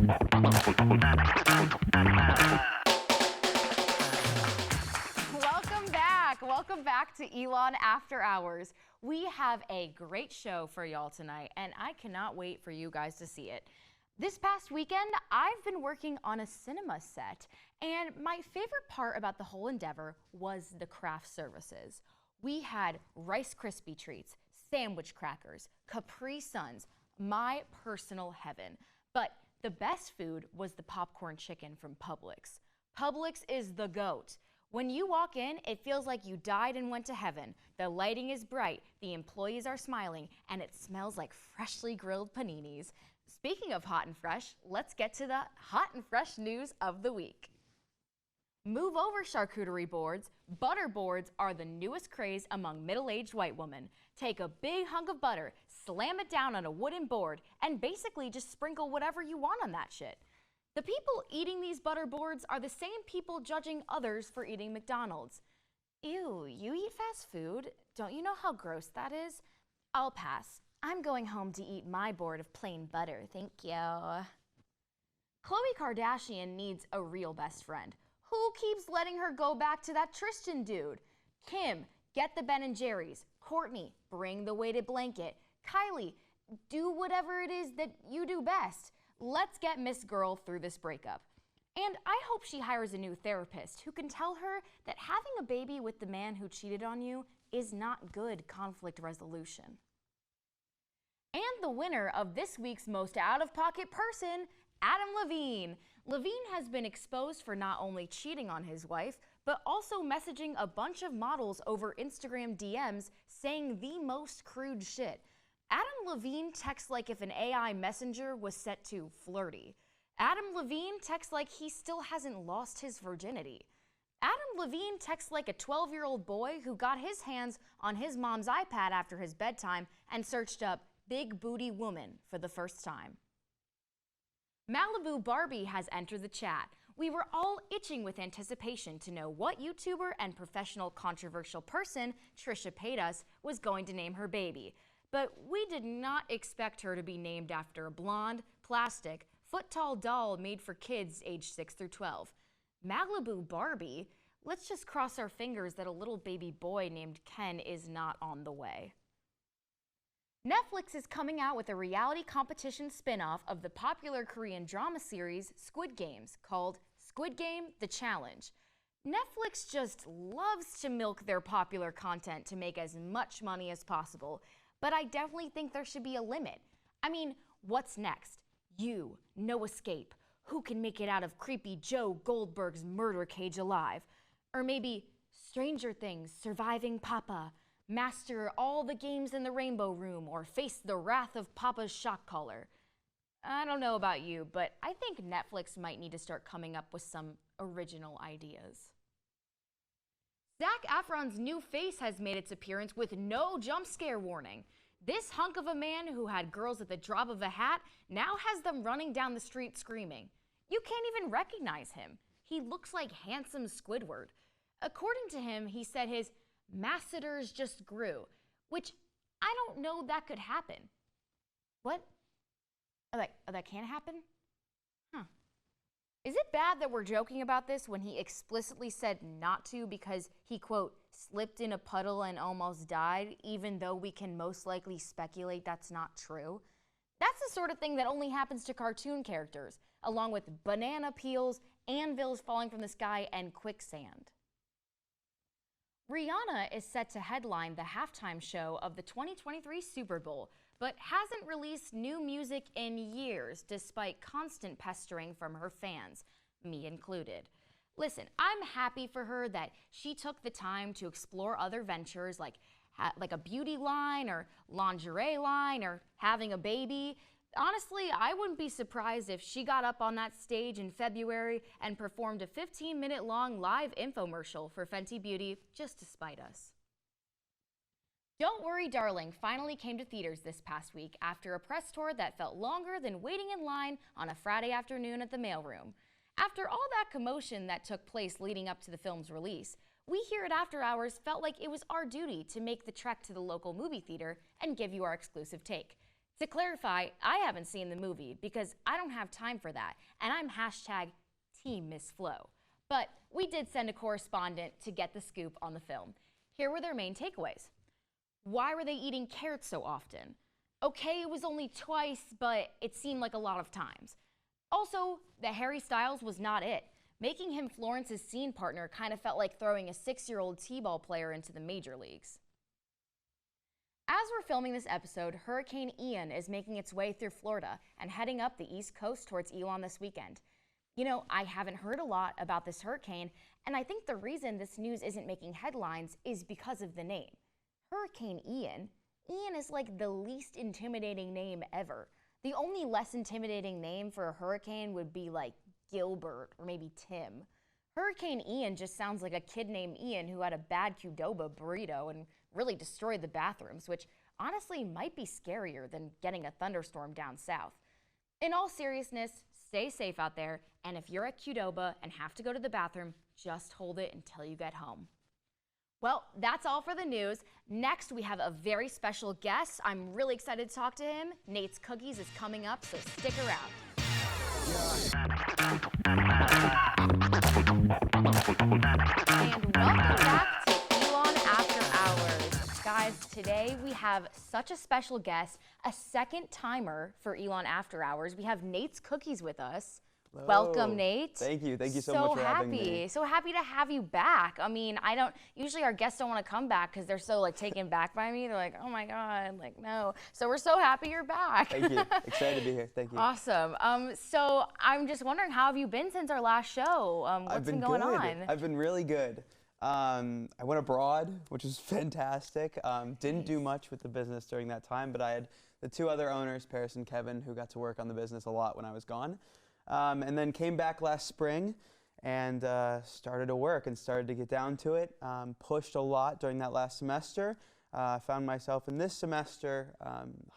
Welcome back to Elon After Hours. We have a great show for y'all tonight, and I cannot wait for you guys to see it. This past weekend, I've been working on a cinema set, and my favorite part about the whole endeavor was the craft services. We had Rice Krispie treats, sandwich crackers, Capri Suns, my personal heaven. But the best food was the popcorn chicken from Publix. Publix is the GOAT. When you walk in, it feels like you died and went to heaven. The lighting is bright, the employees are smiling, and it smells like freshly grilled paninis. Speaking of hot and fresh, let's get to the hot and fresh news of the week. Move over, charcuterie boards. Butter boards are the newest craze among middle-aged white women. Take a big hunk of butter, slam it down on a wooden board, and basically just sprinkle whatever you want on that shit. The people eating these butter boards are the same people judging others for eating McDonald's. Ew, you eat fast food? Don't you know how gross that is? I'll pass. I'm going home to eat my board of plain butter, thank you. Khloe Kardashian needs a real best friend. Who keeps letting her go back to that Tristan dude? Kim, get the Ben & Jerry's. Kourtney, bring the weighted blanket. Kylie, do whatever it is that you do best. Let's get Miss Girl through this breakup. And I hope she hires a new therapist who can tell her that having a baby with the man who cheated on you is not good conflict resolution. And the winner of this week's most out-of-pocket person, Adam Levine. Levine has been exposed for not only cheating on his wife, but also messaging a bunch of models over Instagram DMs saying the most crude shit. Adam Levine texts like if an AI messenger was set to flirty. Adam Levine texts like he still hasn't lost his virginity. Adam Levine texts like a 12-year-old boy who got his hands on his mom's iPad after his bedtime and searched up big booty woman for the first time. Malibu Barbie has entered the chat. We were all itching with anticipation to know what YouTuber and professional controversial person Trisha Paytas was going to name her baby. But we did not expect her to be named after a blonde, plastic, foot-tall doll made for kids aged 6 through 12. Malibu Barbie? Let's just cross our fingers that a little baby boy named Ken is not on the way. Netflix is coming out with a reality competition spin-off of the popular Korean drama series Squid Games called Squid Game: The Challenge. Netflix just loves to milk their popular content to make as much money as possible. But I definitely think there should be a limit. I mean, what's next? You, no escape. Who can make it out of creepy Joe Goldberg's murder cage alive? Or maybe Stranger Things, Surviving Papa, master all the games in the Rainbow Room, or face the wrath of Papa's shock collar. I don't know about you, but I think Netflix might need to start coming up with some original ideas. Zac Efron's new face has made its appearance with no jump scare warning. This hunk of a man who had girls at the drop of a hat now has them running down the street screaming. You can't even recognize him. He looks like handsome Squidward. According to him, he said his masseters just grew, which I don't know that could happen. What? Oh, that can't happen? Huh. Is it bad that we're joking about this when he explicitly said not to because he, quote, slipped in a puddle and almost died, even though we can most likely speculate that's not true? That's the sort of thing that only happens to cartoon characters, along with banana peels, anvils falling from the sky, and quicksand. Rihanna is set to headline the halftime show of the 2023 Super Bowl, but hasn't released new music in years despite constant pestering from her fans, me included. Listen, I'm happy for her that she took the time to explore other ventures like a beauty line or lingerie line or having a baby. Honestly, I wouldn't be surprised if she got up on that stage in February and performed a 15-minute long live infomercial for Fenty Beauty just to spite us. Don't Worry Darling finally came to theaters this past week after a press tour that felt longer than waiting in line on a Friday afternoon at the mailroom. After all that commotion that took place leading up to the film's release, we here at After Hours felt like it was our duty to make the trek to the local movie theater and give you our exclusive take. To clarify, I haven't seen the movie because I don't have time for that, and I'm hashtag Team Miss Flo. But we did send a correspondent to get the scoop on the film. Here were their main takeaways. Why were they eating carrots so often? Okay, it was only twice, but it seemed like a lot of times. Also, that Harry Styles was not it. Making him Florence's scene partner kind of felt like throwing a 6-year-old t-ball player into the major leagues. As we're filming this episode, Hurricane Ian is making its way through Florida and heading up the East Coast towards Elon this weekend. You know, I haven't heard a lot about this hurricane, and I think the reason this news isn't making headlines is because of the name. Hurricane Ian? Ian is like the least intimidating name ever. The only less intimidating name for a hurricane would be like Gilbert or maybe Tim. Hurricane Ian just sounds like a kid named Ian who had a bad Qdoba burrito and really destroyed the bathrooms, which honestly might be scarier than getting a thunderstorm down south. In all seriousness, stay safe out there, and if you're at Qdoba and have to go to the bathroom, just hold it until you get home. Well, that's all for the news. Next, we have a very special guest. I'm really excited to talk to him. Nate's Cookies is coming up, so stick around. And welcome back to Elon After Hours. Guys, today we have such a special guest, a second timer for Elon After Hours. We have Nate's Cookies with us. Hello. Welcome, Nate. Thank you so much for having me. So happy to have you back. I mean, usually our guests don't want to come back because they're so like taken back by me. They're like, oh my God, like no. So we're so happy you're back. Thank you. Excited to be here. Thank you. Awesome. So I'm just wondering, how have you been since our last show? What's been going on? I've been really good. I went abroad, which was fantastic. Didn't do much with the business during that time, but I had the two other owners, Paris and Kevin, who got to work on the business a lot when I was gone. And then came back last spring and started to work and started to get down to it. Pushed a lot during that last semester. Found myself in this semester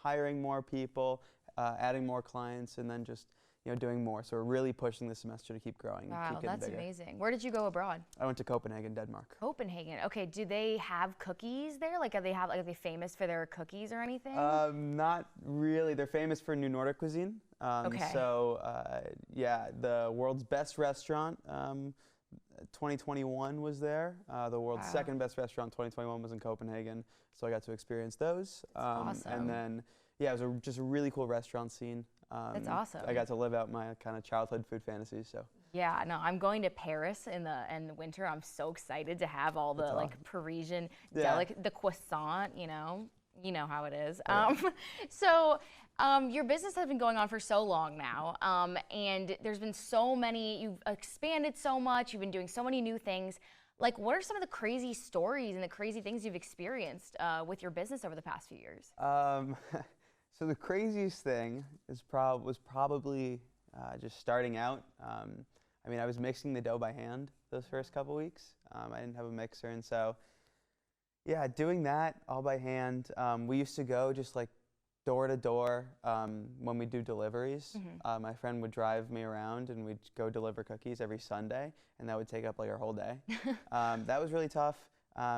hiring more people, adding more clients, and then just doing more. So we're really pushing this semester to keep growing. Wow, and keep getting that's bigger. Amazing. Where did you go abroad? I went to Copenhagen, Denmark. Copenhagen. Okay. Do they have cookies there? Like, are they famous for their cookies or anything? Not really. They're famous for New Nordic cuisine. Okay. So, yeah, the world's best restaurant, 2021 was there. The world's second best restaurant, 2021, was in Copenhagen. So I got to experience those. Awesome. And then, yeah, it was just a really cool restaurant scene. That's awesome. I got to live out my kind of childhood food fantasies. So. Yeah, no, I'm going to Paris in the winter. I'm so excited to have all the like Parisian the croissant. You know how it is. Yeah. So. Your business has been going on for so long now, and there's been so many, you've expanded so much, you've been doing so many new things. Like, what are some of the crazy stories and the crazy things you've experienced with your business over the past few years? So the craziest thing was probably just starting out. I mean, I was mixing the dough by hand those first couple weeks. I didn't have a mixer, and so, yeah, doing that all by hand. We used to go just like door to door when we do deliveries. Mm-hmm. My friend would drive me around and we'd go deliver cookies every Sunday, and that would take up like our whole day. That was really tough.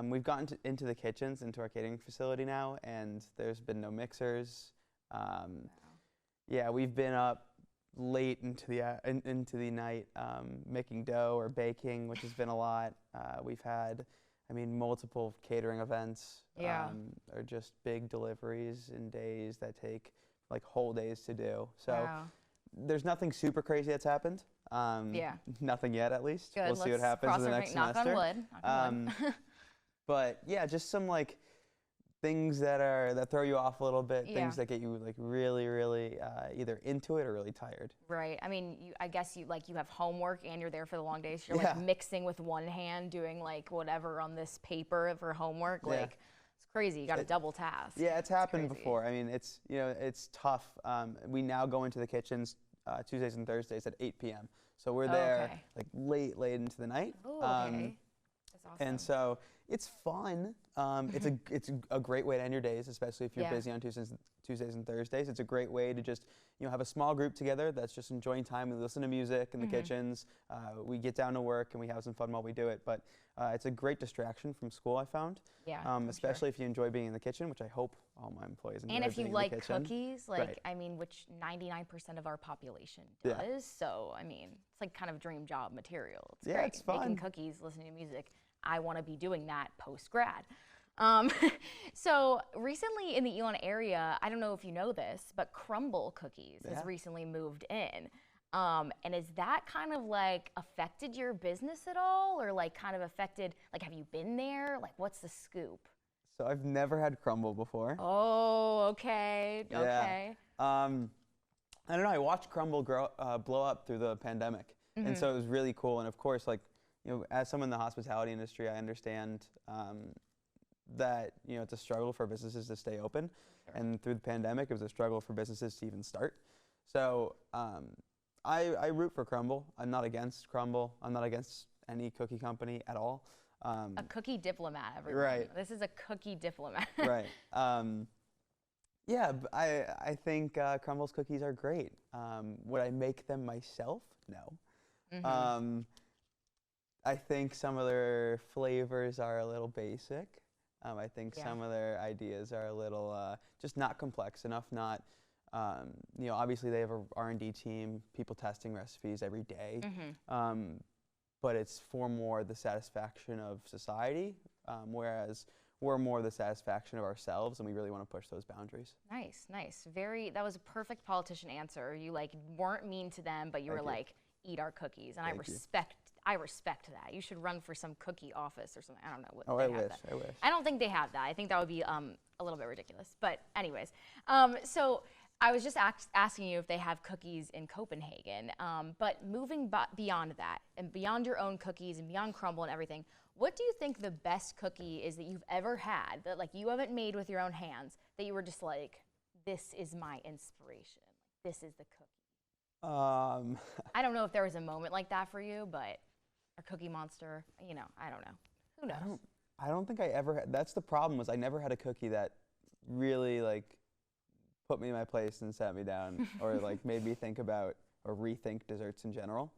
We've gotten into the kitchens, into our catering facility now, and there's been no mixers. Yeah, we've been up late into the night making dough or baking, which has been a lot. We've had, I mean, multiple catering events, or just big deliveries in days that take like whole days to do. So there's nothing super crazy that's happened. Nothing yet, at least. Good. We'll see what happens in the next semester. Knock on wood. Knock on wood. But yeah, just some like things that throw you off a little bit, things that get you like really, really either into it or really tired. Right. I mean, I guess you have homework and you're there for the long days. So you're like mixing with one hand, doing like whatever on this paper for homework. Like it's crazy. You got a double task. Yeah, it's happened before. I mean, it's it's tough. We now go into the kitchens Tuesdays and Thursdays at 8 p.m. So we're there like late into the night. Oh, okay. That's awesome. And so it's fun. It's a great way to end your days, especially if you're busy on Tuesdays and Thursdays. It's a great way to just have a small group together that's just enjoying time. We listen to music in the kitchens. We get down to work and we have some fun while we do it. But it's a great distraction from school, I found. Yeah, especially if you enjoy being in the kitchen, which I hope all my employees enjoy. And if you being like in the kitchen. cookies, like I mean, which 99% of our population does. So I mean, it's like kind of dream job material. It's great. It's fun. Making cookies, listening to music. I want to be doing that post grad. So recently in the Elon area, I don't know if you know this, but Crumble Cookies has recently moved in. And is that kind of like affected your business at all, or like kind of affected, like have you been there? Like what's the scoop? So I've never had Crumble before. Oh, okay, okay. I don't know, I watched Crumble blow up through the pandemic. And so it was really cool. And of course, like, as someone in the hospitality industry, I understand that, it's a struggle for businesses to stay open. Sure. And through the pandemic, it was a struggle for businesses to even start. So I root for Crumble. I'm not against Crumble. I'm not against any cookie company at all. A cookie diplomat, everyone. Right. This is a cookie diplomat. Right. I think Crumble's cookies are great. Would I make them myself? No. I think some of their flavors are a little basic. I think some of their ideas are a little just not complex enough. Not, obviously they have a R&D team, people testing recipes every day. But it's for more the satisfaction of society, whereas we're more the satisfaction of ourselves, and we really want to push those boundaries. Nice, nice. That was a perfect politician answer. You like weren't mean to them, but you were like, eat our cookies, and I respect that. You should run for some cookie office or something. I don't know what they have that. I wish. I don't think they have that. I think that would be a little bit ridiculous. But anyways, so I was just asking you if they have cookies in Copenhagen. But moving beyond that, and beyond your own cookies and beyond Crumble and everything, what do you think the best cookie is that you've ever had that like you haven't made with your own hands that you were just like, this is my inspiration. This is the cookie. I don't know if there was a moment like that for you, but a Cookie Monster, I don't know. Who knows? I don't think I ever had. That's the problem, was I never had a cookie that really like put me in my place and sat me down or like made me think about or rethink desserts in general.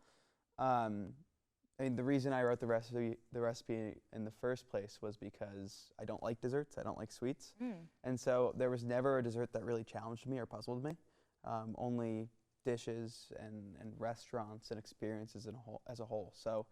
I mean, the reason I wrote the recipe in the first place was because I don't like desserts. I don't like sweets. And so there was never a dessert that really challenged me or puzzled me. Only dishes and restaurants and experiences as a whole. So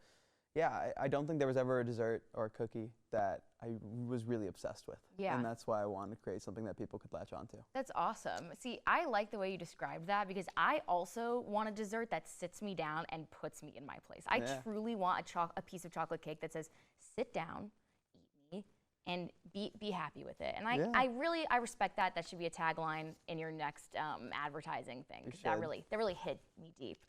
yeah, I don't think there was ever a dessert or a cookie that I was really obsessed with. Yeah. And that's why I wanted to create something that people could latch onto. That's awesome. See, I like the way you described that because I also want a dessert that sits me down and puts me in my place. I truly want a piece of chocolate cake that says, sit down, eat me, and be happy with it. And I respect that. That should be a tagline in your next advertising thing. Because that really hit me deep.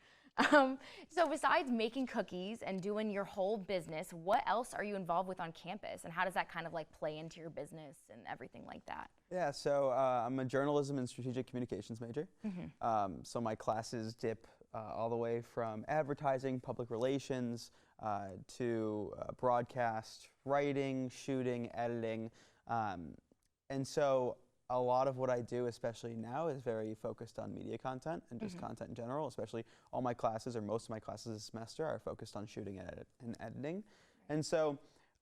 So besides making cookies and doing your whole business, what else are you involved with on campus? And how does that kind of like play into your business and everything like that? Yeah, so I'm a journalism and strategic communications major. So my classes dip all the way from advertising, public relations, to broadcast, writing, shooting, editing. And so a lot of what I do, especially now, is very focused on media content and just content in general, especially all my classes or most of my classes this semester are focused on shooting and editing. And so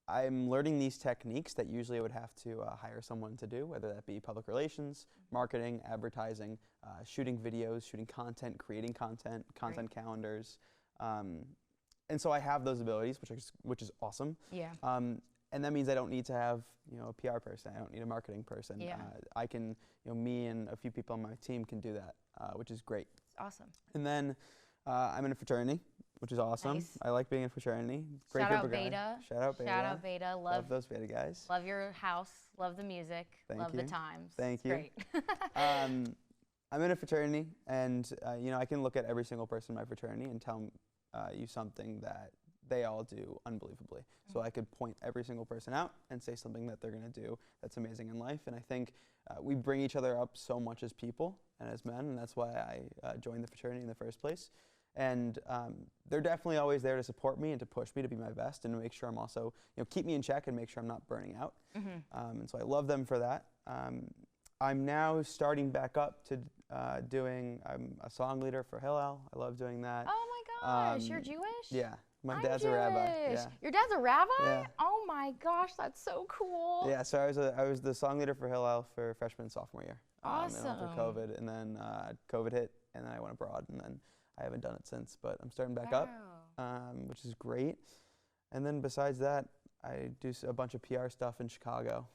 I'm learning these techniques that usually I would have to hire someone to do, whether that be public relations, marketing, advertising, shooting videos, shooting content, creating content, calendars. And so I have those abilities, which is awesome. Yeah. And that means I don't need to have a PR person. I don't need a marketing person. Yeah. I can, me and a few people on my team can do that, which is great. It's awesome. And then I'm in a fraternity, which is awesome. Nice. I like being in a fraternity. Great Shout group out of Beta. guys. Shout out Beta. Shout out Beta. Love those Beta guys. Love your house. Love the music. Love the times. Thank you. Great. I'm in a fraternity, and I can look at every single person in my fraternity and tell you something that they all do unbelievably. So I could point every single person out and say something that they're going to do that's amazing in life. And I think we bring each other up so much as people and as men, and that's why I joined the fraternity in the first place. And they're definitely always there to support me and to push me to be my best and to make sure I'm also, keep me in check and make sure I'm not burning out. And so I love them for that. I'm now starting back up to I'm a song leader for Hillel. I love doing that. Oh my gosh, you're Jewish? Yeah, my I'm dad's Jewish. a rabbi. Yeah. Your dad's a rabbi? Yeah. Oh my gosh, that's so cool. Yeah, so I was the song leader for Hillel for freshman and sophomore year. Awesome. And after COVID, and then COVID hit, and then I went abroad, and then I haven't done it since, but I'm starting back up, which is great. And then besides that, I do a bunch of PR stuff in Chicago.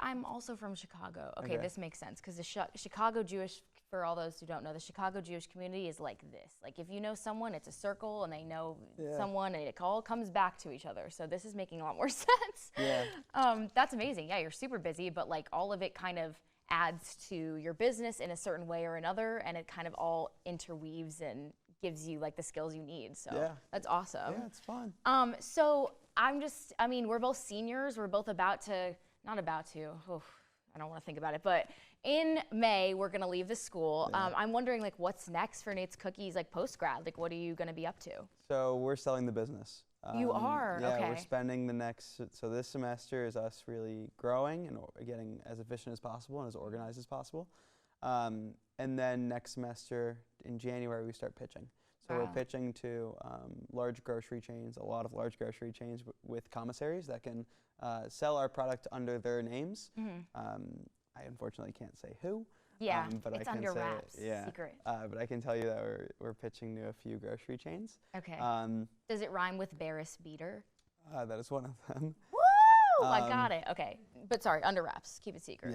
I'm also from Chicago. Okay, this makes sense because the Chicago Jewish, for all those who don't know, the Chicago Jewish community is like this. Like if you know someone, it's a circle, and they know someone, and it all comes back to each other. So this is making a lot more sense. Yeah. That's amazing. Yeah, you're super busy, but like all of it kind of adds to your business in a certain way or another, and it kind of all interweaves and gives you like the skills you need. So that's awesome. Yeah, it's fun. So we're both seniors. We're both I don't want to think about it, but in May, we're going to leave the school. Yeah. I'm wondering like what's next for Nate's Cookies, like post-grad? Like what are you going to be up to? So we're selling the business. You are? Yeah, okay. We're spending so this semester is us really growing and getting as efficient as possible and as organized as possible. And then next semester in January, we start pitching. So we're pitching to large grocery chains, a lot of large grocery chains with commissaries that can sell our product under their names. I unfortunately can't say who. Yeah, but it's I can under say, wraps, secret. But I can tell you that we're pitching to a few grocery chains. Okay. Does it rhyme with Barris Beater? That is one of them. Woo! I got it. Okay, but sorry, under wraps. Keep it secret.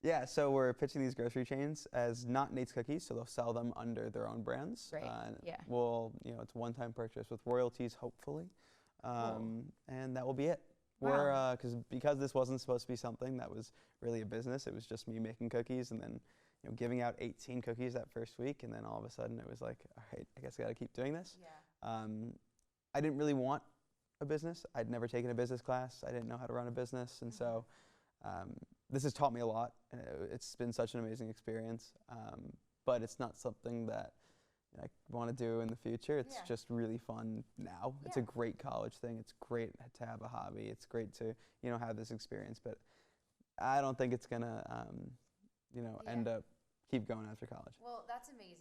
Yeah. So we're pitching these grocery chains as not Nate's Cookies, so they'll sell them under their own brands. Great. Yeah. It's a one-time purchase with royalties, hopefully, and that will be it. Wow. Because this wasn't supposed to be something that was really a business. It was just me making cookies and then giving out 18 cookies that first week, and then all of a sudden it was like, all right, I guess I got to keep doing this. Yeah. I didn't really want a business. I'd never taken a business class. I didn't know how to run a business, and so this has taught me a lot. And it's been such an amazing experience, but it's not something that I want to do in the future. It's just really fun now. It's a great college thing. It's great to have a hobby. It's great to have this experience, but I don't think it's gonna end up keep going after college. Well, that's amazing.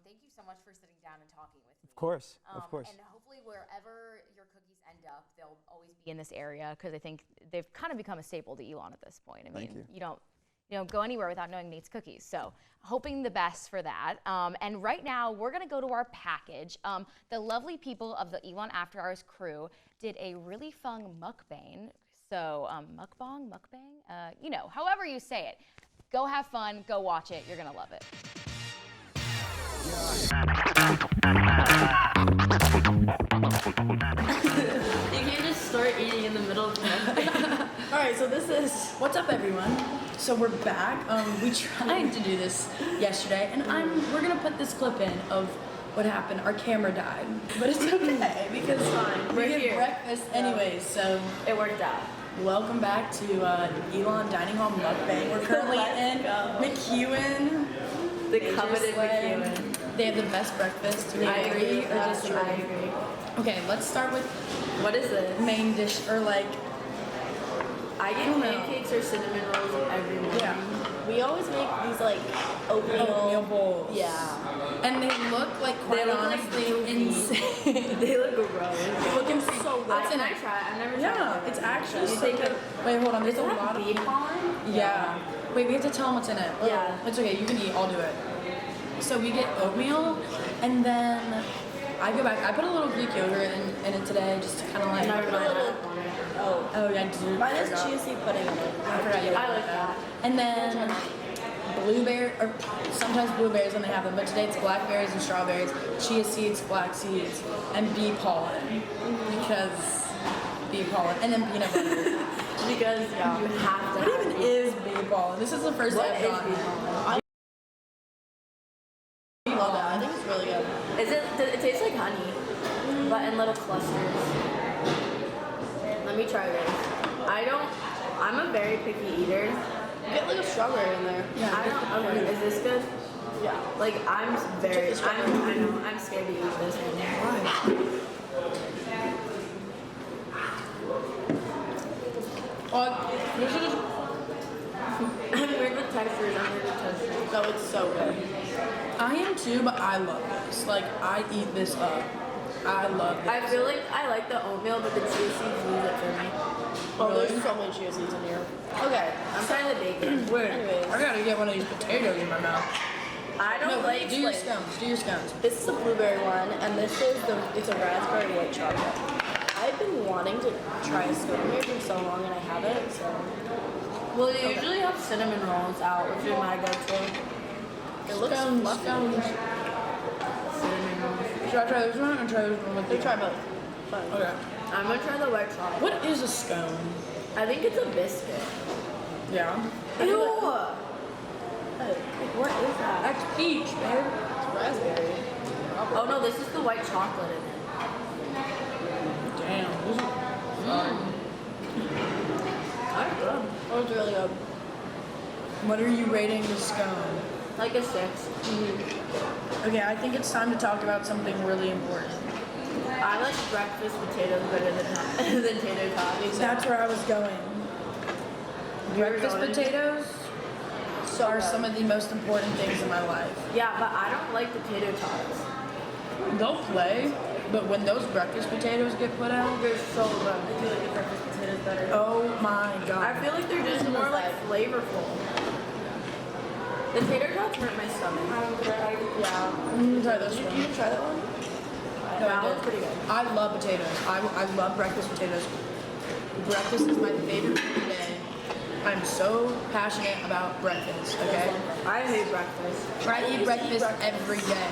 Thank you so much for sitting down and talking with me. Of course, of course. And hopefully wherever your cookies end up, they'll always be in this area because I think they've kind of become a staple to Elon at this point. I mean, you don't go anywhere without knowing Nate's Cookies. So hoping the best for that. And right now we're gonna go to our package. The lovely people of the Elon After Hours crew did a really fun mukbang. So mukbang, however you say it. Go have fun, go watch it, you're gonna love it. You can't just start eating in the middle of the mukbang. All right, so this is what's up, everyone. So we're back. We tried to do this yesterday, and we're gonna put this clip in of what happened. Our camera died, but it's okay because we get breakfast anyways. So It worked out. welcome back to Elon Dining Hall Mukbang. We're currently in McEwen. The coveted McEwen. They have the best breakfast. Do we agree or disagree? I agree. Okay, let's start with What is this? main dish or like. I get pancakes or cinnamon rolls every morning. Yeah. We always make these like Oatmeal bowls. Yeah. And they look like, quite They look like honestly, goofy. insane. They look gross. Looking so good. Can I try? I've never tried Yeah, it. it's actually You so take good. Wait, hold on. There's Does a it lot have of bee pollen? Yeah. Wait, we have to tell them what's in it. Oh, Yeah. It's okay. You can eat. I'll do it. So we get oatmeal, and then I go back. I put a little Greek yogurt in it today, just to kind of like. And I put a little. Oh yeah, dude. Mine is cheesy pudding in it. I forgot you I like that. And then blueberry, or sometimes blueberries when they have them, but today it's blackberries and strawberries, chia seeds, flax seeds, and bee pollen. Because bee pollen, and then peanut butter. Because you have to. What even is bee pollen? This is the first What I've is gotten. bee pollen? I love it. I think it's really good. It tastes like honey, but in little clusters. Let me try this. I'm a very picky eater. Get like a strawberry in there. Yeah. Okay, is this good? Yeah. Like I'm very. I'm scared to eat this one. This is I'm weird with textures. I'm weird with textures. No, it's so good. I am too, but I love this. Like, I eat this up. I love this. I feel like I like the oatmeal, but the chia seeds lose it for me. Oh, Really? there's so many chia seeds in here. Okay, I'm trying the bacon. Wait, Anyways, I gotta get one of these potatoes in my mouth. I don't No, like. do your scones. Do your scones. This is a blueberry one, and this is it's a raspberry white chocolate. I've been wanting to try a scone here for so long, and I haven't. So. Well, they usually have cinnamon rolls out, which is my go-to. It looks Scones, fluffy. scones. Cinnamon rolls. Should I try this one or try this one with you? Try both. Fine. Okay. I'm gonna try the white chocolate. What is a scone? I think it's a biscuit. Yeah. Ew! Like, what is that? That's peach, babe. It's raspberry. Oh no, this is the white chocolate in it. Damn. This is That's good. Oh, it's really good. What are you rating the scone? Like a 6. Okay, I think it's time to talk about something really important. I like breakfast potatoes better than tater tots. That's where I was going. Breakfast going? potatoes are some of the most important things in my life. Yeah, but I don't like the tater tots. They'll play, but when those breakfast potatoes get put out, They're so good. I feel like the breakfast potatoes better. oh my god. I feel like they're just more like flavorful. The tater tots hurt my stomach. Yeah. Try this one. You didn't try that one? No, that I one's did. pretty good. I love potatoes. I love breakfast potatoes. Breakfast is my favorite food of the day. I'm so passionate about breakfast, okay? I hate breakfast. I eat breakfast every day.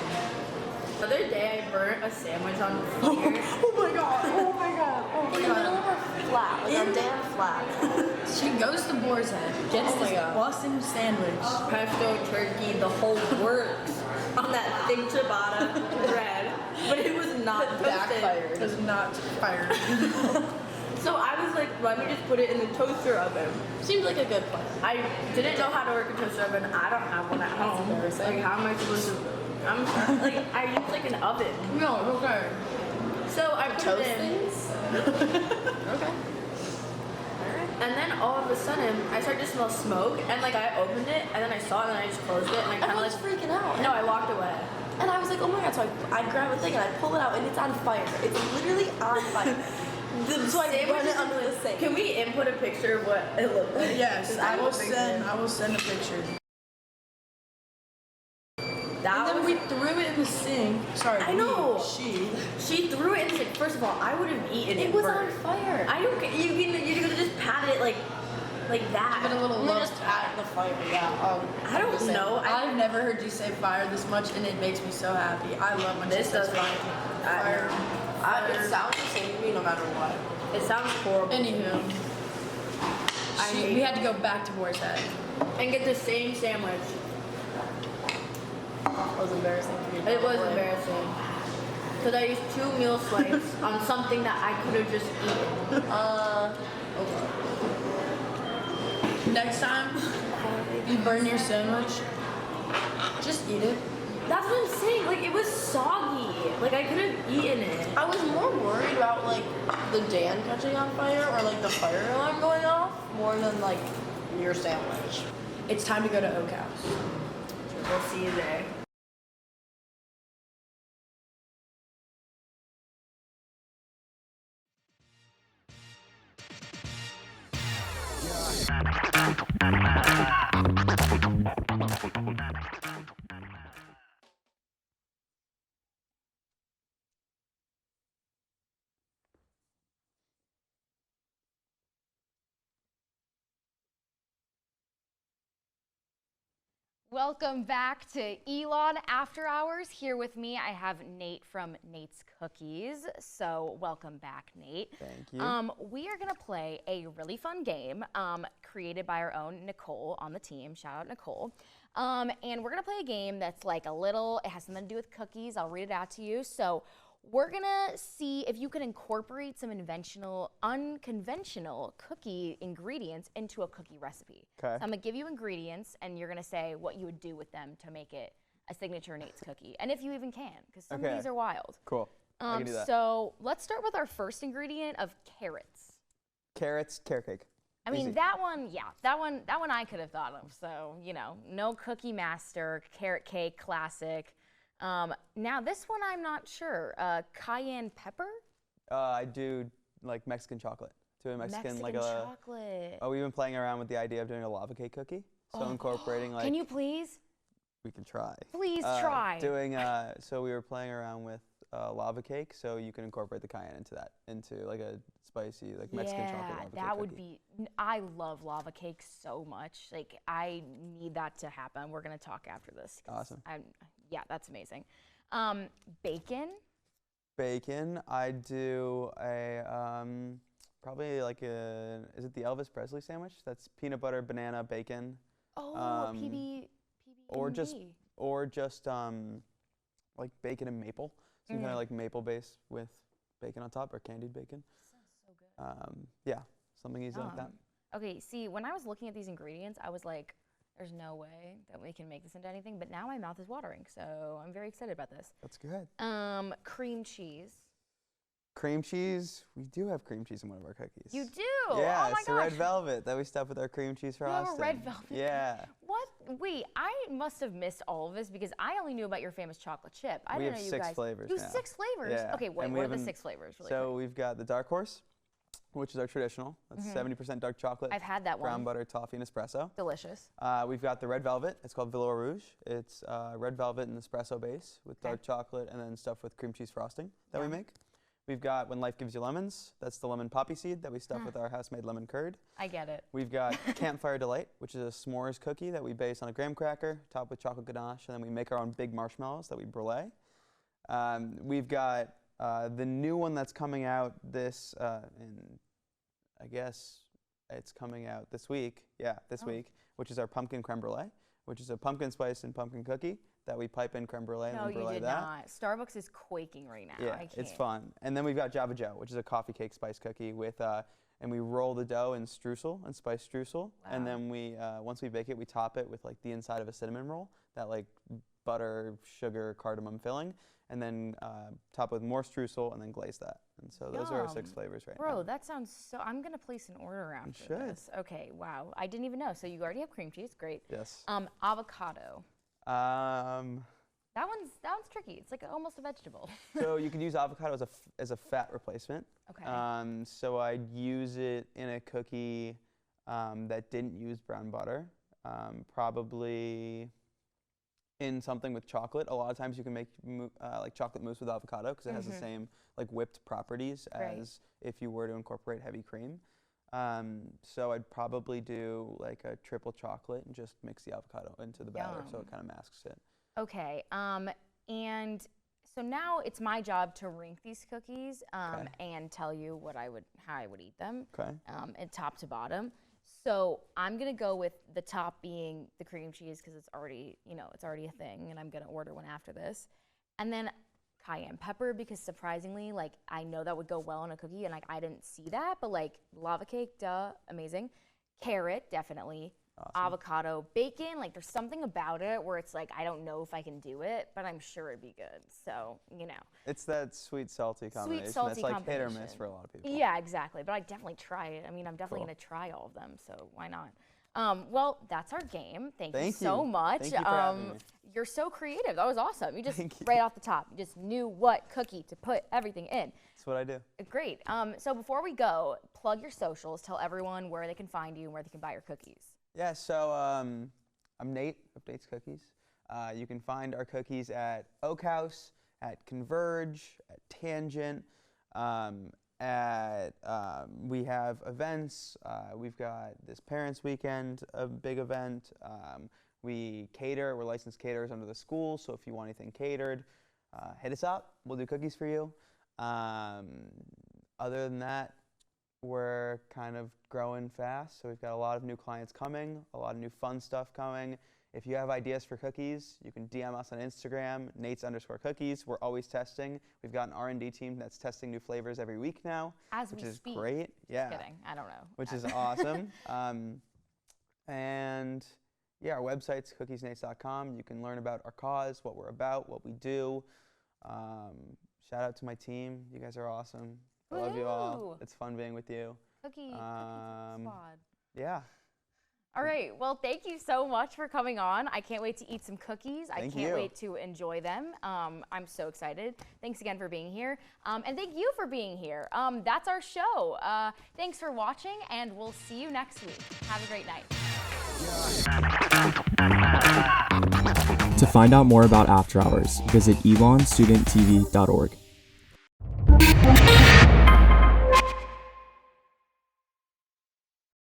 The other day I burnt a sandwich on the Oh fire. my god, oh my god, oh my In the middle god. of a flat, like a damn flat. She goes to Boar's Head, gets Oh my this God. bussin' sandwich. Pesto, turkey, the whole works on that thick ciabatta bread, but it was not toasted. Does not fire. So I was like, let me just put it in the toaster oven. Seems like a good plan. I didn't know how to work a toaster oven. I don't have one at home. Like, how am I supposed to? I'm like, I use like an oven. No, it's okay. So I put it in. Okay. And then all of a sudden, I started to smell smoke, and like I opened it, and then I saw it, and I just closed it, and I kind of like freaking out. No, I walked away. And I was like, oh my god, so I grab a thing and I pull it out and it's on fire. It's literally on fire. So I Sandwich run is- it under the sink. Can we input a picture of what it looked like? Yes, 'Cause I will don't think send it- a picture. That And then was, we threw it in the sink. Sorry, I know. She She threw it in the sink. First of all, I would have eaten it. It was on first. fire. I don't get. You're gonna just pat it like that. Give it a little And then love just tap. add the fire, yeah. I don't know. I've never heard you say fire this much, and it makes me so happy. I love when This she says does fire. fire. It sounds the same to me no matter what. It sounds horrible. Anywho, we had to go back to Boar's Head. And get the same sandwich. It was embarrassing for me. It was embarrassing. Because I used 2 meal swipes on something that I could have just eaten. Next time you burn your sandwich, just eat it. That's what I'm saying. Like, it was soggy. Like, I could have eaten it. I was more worried about like the Dan catching on fire or like the fire alarm going off more than like your sandwich. It's time to go to Oak House. We'll see you there. Welcome back to Elon After Hours. Here with me, I have Nate from Nate's Cookies. So welcome back, Nate. Thank you. We are gonna play a really fun game created by our own Nicole on the team. Shout out Nicole. And we're gonna play a game that's like it has something to do with cookies. I'll read it out to you. So we're gonna see if you can incorporate some unconventional cookie ingredients into a cookie recipe. Okay. So I'm gonna give you ingredients and you're gonna say what you would do with them to make it a signature Nate's cookie. And if you even can, because some of these are wild. Cool. I can do that. So let's start with our first ingredient of carrots. Carrots, carrot cake. I mean, Easy. that one I could have thought of. So, you know, no Cookie Master, carrot cake, classic. Now this one I'm not sure. Cayenne pepper? I do like Mexican chocolate. Doing Mexican like a chocolate. Oh, we've been playing around with the idea of doing a lava cake cookie. So incorporating like Can you please? We can try. Please try. Doing so we were playing around with lava cake, so you can incorporate the cayenne into that, into like a spicy like Mexican chocolate lava cake. Yeah, that would cookie. be. I love lava cake so much. Like I need that to happen. We're gonna talk after this. Awesome. Yeah, that's amazing. Bacon. Bacon. I do a probably like a, is it the Elvis Presley sandwich? That's peanut butter, banana, bacon. Oh, PB. Or just like bacon and maple. Some kind of like maple base with bacon on top, or candied bacon. Sounds so good. Yeah, something easy like that. Okay, see, when I was looking at these ingredients, I was like, there's no way that we can make this into anything, but now my mouth is watering, so I'm very excited about this. That's good. Cream cheese. Cream cheese. We do have cream cheese in one of our cookies. You do? Yeah, Oh my it's the gosh. red velvet that we stuff with our cream cheese frosting. You have a red velvet. Yeah. What? Wait, I must have missed all of this because I only knew about your famous chocolate chip. I We didn't have know you 6 guys. flavors You now. have 6 flavors. Yeah. Okay, wait, And what we are the have 6 flavors? Really So quick? we've got the Dark Horse, which is our traditional. That's 70% dark chocolate. I've had that one. Brown butter, toffee, and espresso. Delicious. We've got the red velvet. It's called Velour Rouge. It's red velvet and espresso base with dark chocolate and then stuffed with cream cheese frosting that we make. We've got When Life Gives You Lemons. That's the lemon poppy seed that we stuff with our house-made lemon curd. I get it. We've got Campfire Delight, which is a s'mores cookie that we base on a graham cracker, topped with chocolate ganache, and then we make our own big marshmallows that we brulee. We've got the new one that's coming out this, I guess it's coming out this week. Yeah, this week, which is our pumpkin creme brulee, which is a pumpkin spice and pumpkin cookie that we pipe in creme brulee and No, then you brulee did that. not. Starbucks is quaking right now. Yeah, I can't. it's fun. And then we've got Java Joe, which is a coffee cake spice cookie with, and we roll the dough in streusel and spice streusel, and then we, once we bake it, we top it with like the inside of a cinnamon roll, that like butter, sugar, cardamom filling, and then top with more streusel and then glaze that. And so those are our 6 Yum. flavors right now. Bro, that sounds so. I'm gonna place an order after should. this. Okay, wow. I didn't even know. So you already have cream cheese, great. Yes. Avocado. That one's tricky. It's like almost a vegetable. So you can use avocado as a fat replacement. Okay. So I'd use it in a cookie that didn't use brown butter. Probably in something with chocolate. A lot of times you can make like chocolate mousse with avocado because it has the same like whipped properties as if you were to incorporate heavy cream. So I'd probably do like a triple chocolate and just mix the avocado into the batter so it kind of masks it. Okay. And so now it's my job to rank these cookies and tell you how I would eat them. Okay. And top to bottom. So I'm gonna go with the top being the cream cheese because it's already a thing, and I'm gonna order one after this. And then cayenne pepper because surprisingly, like I know that would go well on a cookie, and like I didn't see that, but like lava cake, duh, amazing. Carrot, definitely. Awesome. Avocado, bacon, like there's something about it where it's like I don't know if I can do it, but I'm sure it'd be good. So, It's that sweet salty combination. Sweet salty That's like hit or miss combination. for a lot of people. Yeah, exactly. But I'd definitely try it. I mean, I'm definitely Cool. going to try all of them, so why not? Well, that's our game. Thank you Thank so you. much. Thank you for having me. You're so creative. That was awesome. You just, Thank you. right off the top, you just knew what cookie to put everything in. That's what I do. Great. So before we go, plug your socials. Tell everyone where they can find you and where they can buy your cookies. Yeah, so I'm Nate of Nate's Cookies. You can find our cookies at Oak House, at Converge, at Tangent, we have events. We've got this Parents Weekend, a big event. We cater. We're licensed caterers under the school, so if you want anything catered, hit us up. We'll do cookies for you. Other than that, we're kind of growing fast, so we've got a lot of new clients coming, a lot of new fun stuff coming. If you have ideas for cookies, you can DM us on Instagram, Nates_cookies. We're always testing. We've got an R&D team that's testing new flavors every week now, which is great. Yeah. Just kidding. I don't know. Which is awesome. And yeah, our website's cookiesnates.com. You can learn about our cause, what we're about, what we do. Shout out to my team. You guys are awesome. I love you all. Woo! It's fun being with you. Cookie squad. Yeah. All right. Well, thank you so much for coming on. I can't wait to eat some cookies. I Thank can't you. wait to enjoy them. I'm so excited. Thanks again for being here. And thank you for being here. That's our show. Thanks for watching, and we'll see you next week. Have a great night. To find out more about After Hours, visit elonstudenttv.org.